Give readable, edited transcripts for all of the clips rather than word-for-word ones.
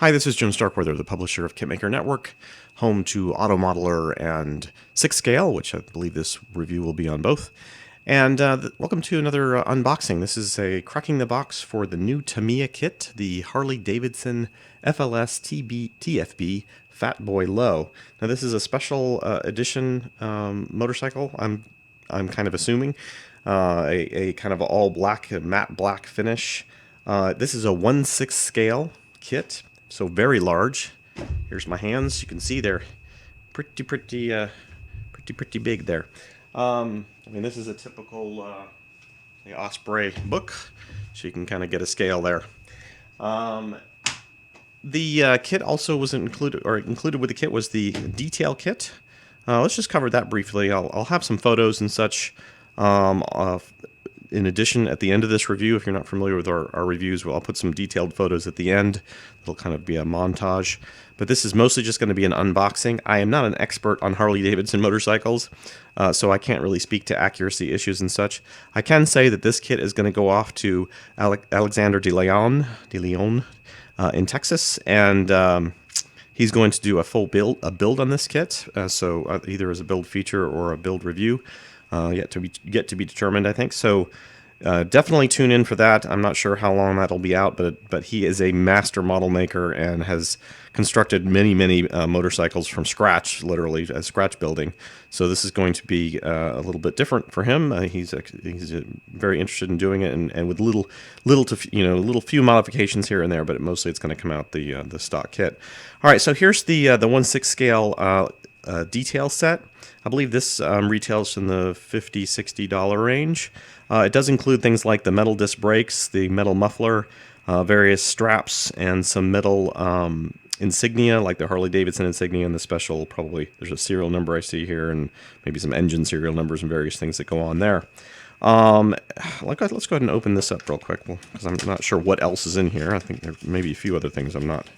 Hi, this is Jim Starkweather, the publisher of KitMaker Network, home to Auto Modeler and 6 Scale, which I believe this review will be on both. And welcome to another unboxing. This is a cracking the box for the new Tamiya kit, the Harley Davidson FLSTFB Fat Boy Low. Now this is a special edition motorcycle. I'm kind of assuming a kind of all black, matte black finish. This is a 1/6 scale kit. So very large. Here's my hands. You can see they're pretty big there. I mean, this is a typical Osprey book, so you can kind of get a scale there. The kit also was included with the kit was the detail kit. Let's just cover that briefly. I'll have some photos and such. In addition, at the end of this review, if you're not familiar with our reviews, I'll put some detailed photos at the end. It'll kind of be a montage. But this is mostly just going to be an unboxing. I am not an expert on Harley-Davidson motorcycles, so I can't really speak to accuracy issues and such. I can say that this kit is going to go off to Alexander de Leon in Texas, and he's going to do a full build on this kit, so either as a build feature or a build review. Yet to be determined, I think. So definitely tune in for that. I'm not sure how long that'll be out, but he is a master model maker and has constructed many motorcycles from scratch, literally scratch building. So this is going to be a little bit different for him. He's very interested in doing it, and with little few modifications here and there, but mostly it's going to come out the stock kit. All right, so here's the 1/6 scale detail set. I believe this retails in the $50–$60 range. It does include things like the metal disc brakes, the metal muffler, various straps, and some metal insignia, like the Harley-Davidson insignia and the special, probably, there's a serial number I see here, and maybe some engine serial numbers and various things that go on there. Let's go ahead and open this up real quick, because I'm not sure what else is in here. I think there may be a few other things I'm not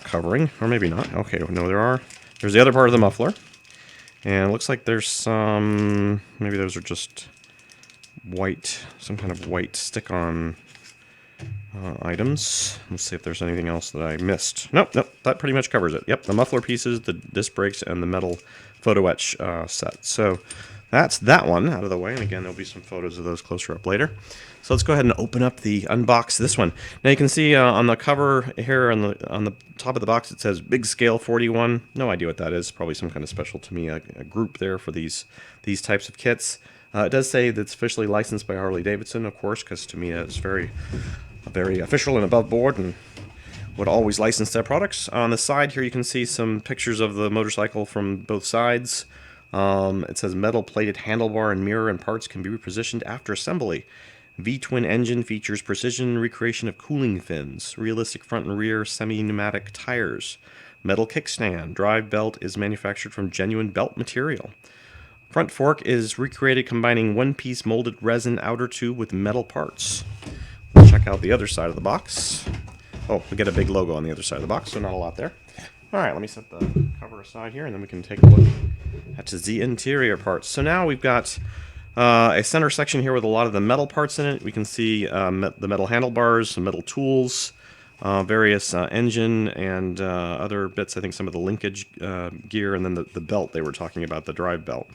covering, or maybe not. Okay, no, there are. There's the other part of the muffler. And it looks like there's some, maybe those are just white, some kind of white stick-on items. Let's see if there's anything else that I missed. Nope, that pretty much covers it. Yep, the muffler pieces, the disc brakes, and the metal photo etch set. So that's that one out of the way. And again, there'll be some photos of those closer up later. So let's go ahead and unbox this one. Now you can see on the cover here on the top of the box it says Big Scale 41. No idea what that is. Probably some kind of special Tamiya a group there for these types of kits. It does say that it's officially licensed by Harley-Davidson, of course, because Tamiya is very official and above board and would always license their products. On the side here you can see some pictures of the motorcycle from both sides. It says metal plated handlebar and mirror and parts can be repositioned after assembly. V-twin engine features precision recreation of cooling fins, realistic front and rear semi-pneumatic tires, metal kickstand, drive belt is manufactured from genuine belt material. Front fork is recreated combining one-piece molded resin outer tube with metal parts. Check out the other side of the box. Oh, we get a big logo on the other side of the box, so not a lot there. Alright, let me set the cover aside here, and then we can take a look at the interior parts. So now we've got a center section here with a lot of the metal parts in it. We can see the metal handlebars, some metal tools, various engine and other bits. I think some of the linkage gear, and then the belt they were talking about, the drive belt.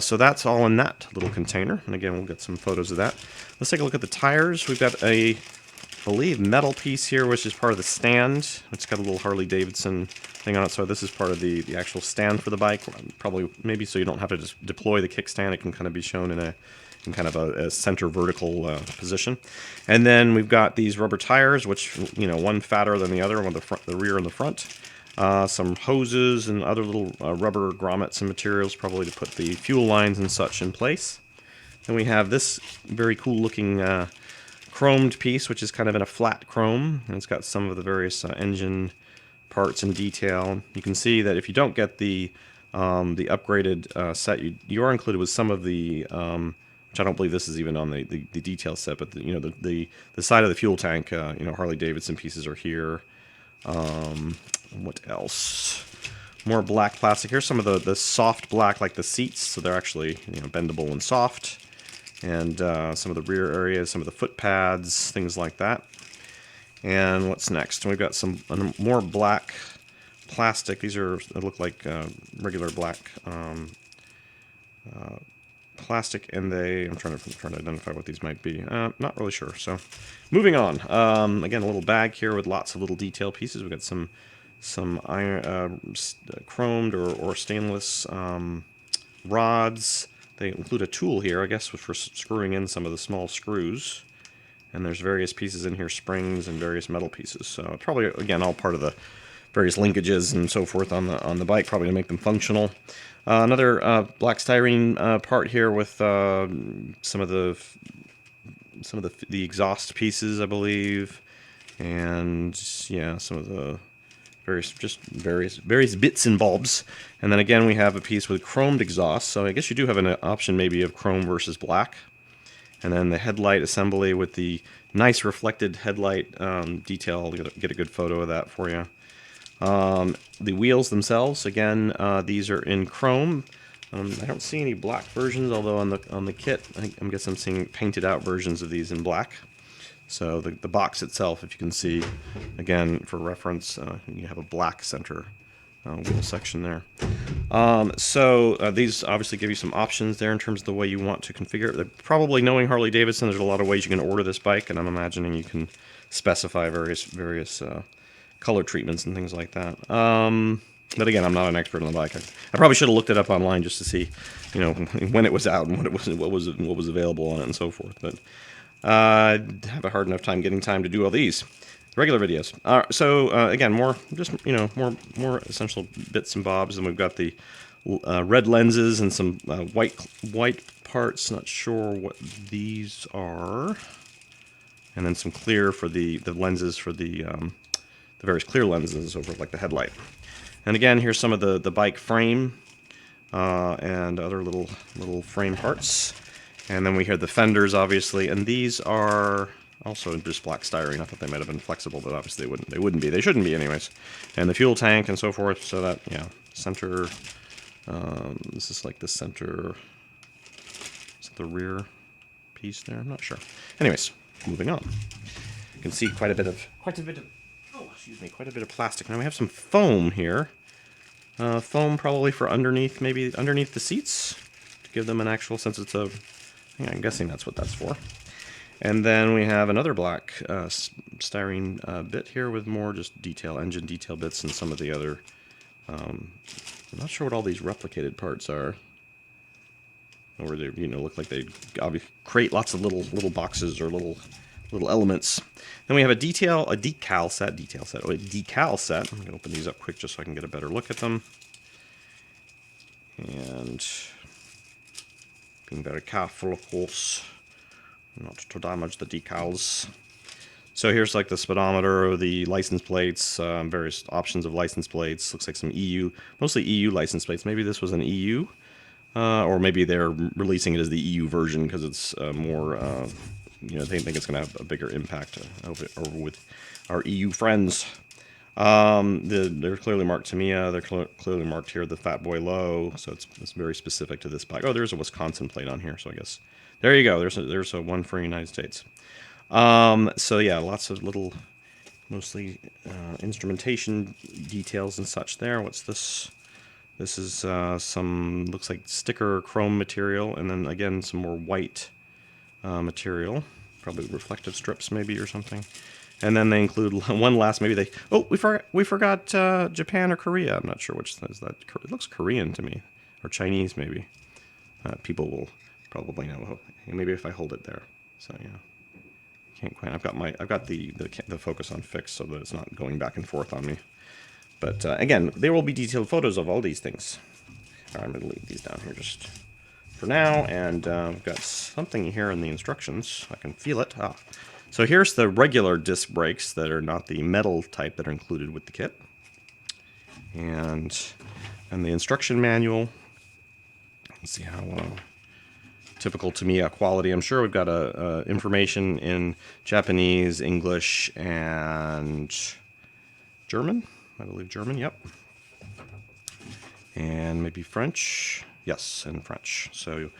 So that's all in that little container. And again, we'll get some photos of that. Let's take a look at the tires. We've got I believe metal piece here, which is part of the stand. It's got a little Harley-Davidson thing on it, so this is part of the actual stand for the bike. Probably, maybe so you don't have to just deploy the kickstand. It can kind of be shown in kind of a center vertical position. And then we've got these rubber tires, which, you know, one fatter than the other, one the rear and the front. Some hoses and other little rubber grommets and materials, probably to put the fuel lines and such in place. Then we have this very cool looking chromed piece, which is kind of in a flat chrome, and it's got some of the various engine parts in detail. You can see that if you don't get the upgraded set, you are included with some of the which I don't believe this is even on the detail set, but the side of the fuel tank, Harley-Davidson pieces are here. What else? More black plastic. Here's some of the soft black, like the seats, so they're actually bendable and soft. And some of the rear areas, some of the foot pads, things like that. And what's next? We've got some more black plastic. These are, they look like regular black plastic, and I'm trying to identify what these might be. Not really sure. So, moving on. Again, a little bag here with lots of little detail pieces. We've got some iron, chromed or stainless rods. They include a tool here, I guess, for screwing in some of the small screws. And there's various pieces in here, springs and various metal pieces. So probably, again, all part of the various linkages and so forth on the bike, probably to make them functional. Another black styrene part here with some of the exhaust pieces, I believe, and yeah, some of the various bits and bobs. And then again, we have a piece with chromed exhaust. So I guess you do have an option maybe of chrome versus black. And then the headlight assembly with the nice reflected headlight detail. I'll get a good photo of that for you. The wheels themselves, again, these are in chrome. I don't see any black versions, although on the kit, I guess I'm seeing painted out versions of these in black. So the box itself, if you can see, again, for reference, you have a black center wheel section there. These obviously give you some options there in terms of the way you want to configure it. Probably knowing Harley Davidson, there's a lot of ways you can order this bike, and I'm imagining you can specify various color treatments and things like that. But again, I'm not an expert on the bike. I probably should have looked it up online just to see, when it was out and what was available on it and so forth. But I have a hard enough time getting time to do all these regular videos. Again, more essential bits and bobs, and we've got the red lenses and some white parts. Not sure what these are, and then some clear for the lenses for the various clear lenses over like the headlight. And again, here's some of the bike frame and other little frame parts. And then we have the fenders, obviously, and these are also just black styrene. I thought they might have been flexible, but obviously they wouldn't be. They shouldn't be anyways. And the fuel tank and so forth, so that, center, this is like the center, is it the rear piece there? I'm not sure. Anyways, moving on. You can see quite a bit of plastic. Now we have some foam here. Foam probably for maybe underneath the seats, to give them an actual sense of, I'm guessing that's what that's for. And then we have another black styrene bit here with more just engine detail bits and some of the other, I'm not sure what all these replicated parts are. Or they, look like they obviously create lots of little boxes or little elements. Then we have a decal set. I'm going to open these up quick just so I can get a better look at them. And being very careful, of course, not to damage the decals. So here's like the speedometer, the license plates, various options of license plates. Looks like some mostly EU license plates. Maybe this was an EU, or maybe they're releasing it as the EU version because it's more, they think it's going to have a bigger impact over with our EU friends. They're clearly marked Tamiya. They're clearly marked here the Fat Boy Low, so it's very specific to this bike. Oh, there's a Wisconsin plate on here, so I guess there you go. There's a one for United States. So yeah, lots of little, mostly instrumentation details and such there. What's this? This is some, looks like sticker chrome material, and then again some more white material, probably reflective strips maybe or something. And then they include one last, we forgot Japan or Korea. I'm not sure which is that. It looks Korean to me, or Chinese maybe. People will probably know. Maybe if I hold it there. So yeah, can't quite. I've got the focus on fixed so that it's not going back and forth on me. But again, there will be detailed photos of all these things. All right, I'm going to leave these down here just for now, and I've got something here in the instructions. I can feel it. So here's the regular disc brakes that are not the metal type that are included with the kit. And the instruction manual. Let's see how typical Tamiya quality. I'm sure we've got information in Japanese, English, and German. I believe German, yep. And maybe French. Yes, and French. So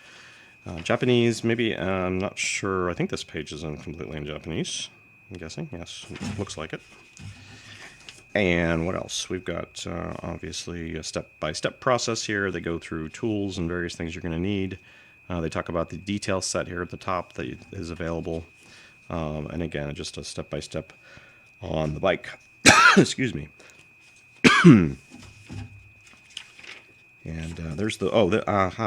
Japanese, maybe, I'm not sure. I think this page is completely in Japanese. I'm guessing. Yes, looks like it. And what else? We've got obviously a step-by-step process here. They go through tools and various things you're going to need. They talk about the detail set here at the top that is available. And again, just a step-by-step on the bike. Excuse me. And there's the,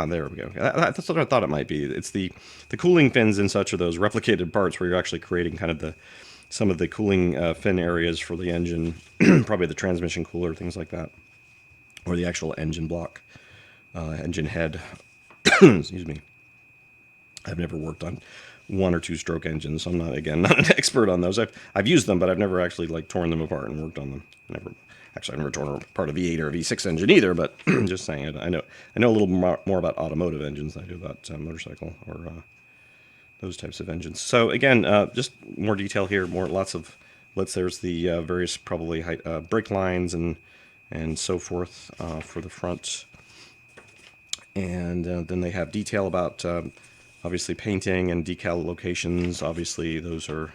there we go. That's what I thought it might be. It's the cooling fins and such are those replicated parts where you're actually creating kind of some of the cooling fin areas for the engine, probably the transmission cooler, things like that, or the actual engine block, engine head. Excuse me. I've never worked on 1 or 2 stroke engines, so I'm not an expert on those. I've used them, but I've never actually like torn them apart and worked on them. I've never torn apart a V8 or a V6 engine either, but just saying, I know a little more about automotive engines than I do about motorcycle or those types of engines. So again, just more detail here, lots of lights. There's the various probably brake lines and so forth for the front, and then they have detail about obviously painting and decal locations. Obviously, those are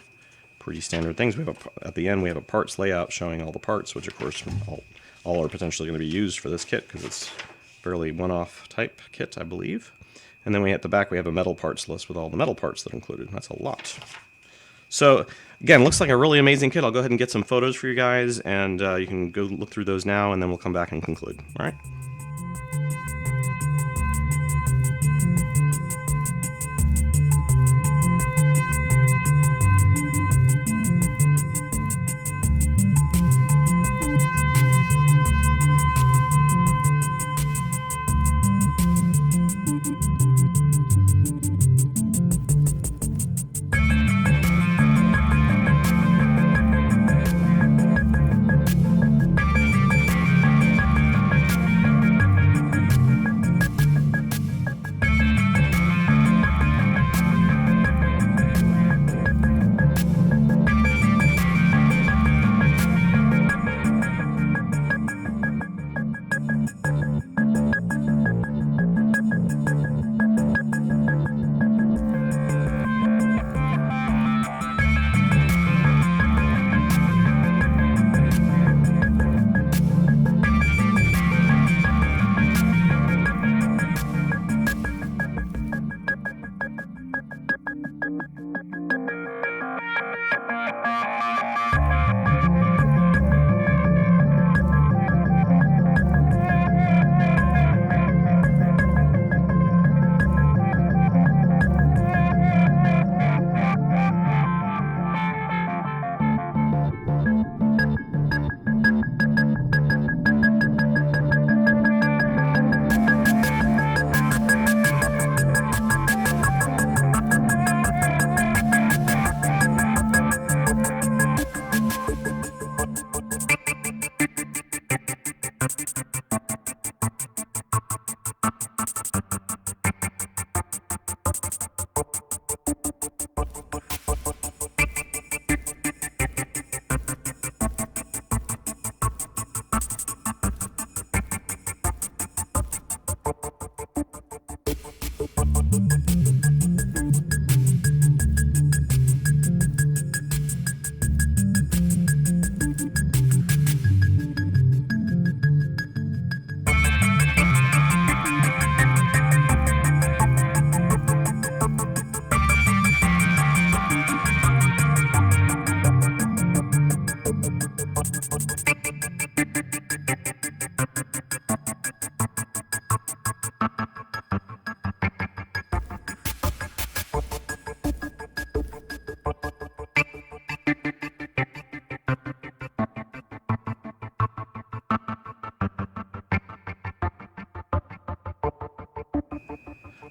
pretty standard things. We have at the end we have a parts layout showing all the parts, which of course all are potentially going to be used for this kit because it's fairly one-off type kit, I believe. And then at the back we have a metal parts list with all the metal parts that are included. That's a lot. So again, looks like a really amazing kit. I'll go ahead and get some photos for you guys, and you can go look through those now, and then we'll come back and conclude. All right.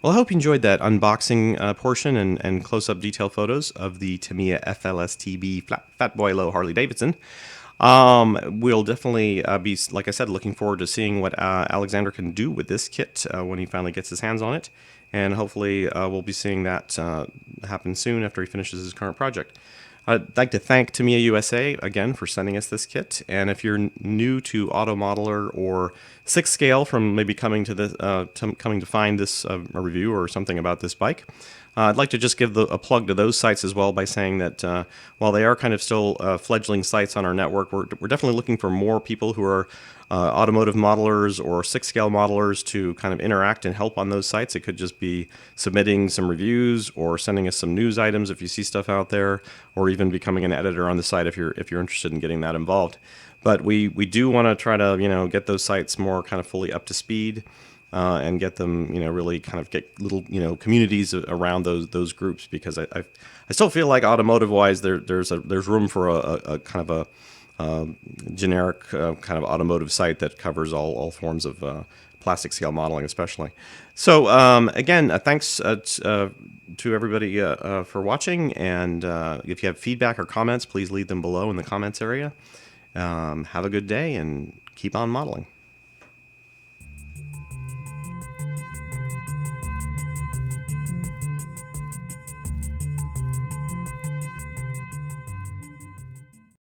Well, I hope you enjoyed that unboxing portion and close-up detail photos of the Tamiya FLSTB Fat Boy Low Harley Davidson. We'll definitely be, like I said, looking forward to seeing what Alexander can do with this kit when he finally gets his hands on it. And hopefully we'll be seeing that happen soon after he finishes his current project. I'd like to thank Tamiya USA again for sending us this kit. And if you're new to Auto Modeler or 6 Scale from maybe coming to this, coming to find this review or something about this bike, I'd like to just give a plug to those sites as well by saying that while they are kind of still fledgling sites on our network, we're definitely looking for more people who are automotive modelers or 6-scale modelers to kind of interact and help on those sites. It could just be submitting some reviews or sending us some news items if you see stuff out there, or even becoming an editor on the site if you're interested in getting that involved. But we do want to try to get those sites more kind of fully up to speed. And get them, really kind of get little, communities around those groups, because I still feel like automotive-wise there's room for a kind of a generic kind of automotive site that covers all forms of plastic scale modeling, especially. So again, thanks to everybody for watching, and if you have feedback or comments, please leave them below in the comments area. Have a good day and keep on modeling.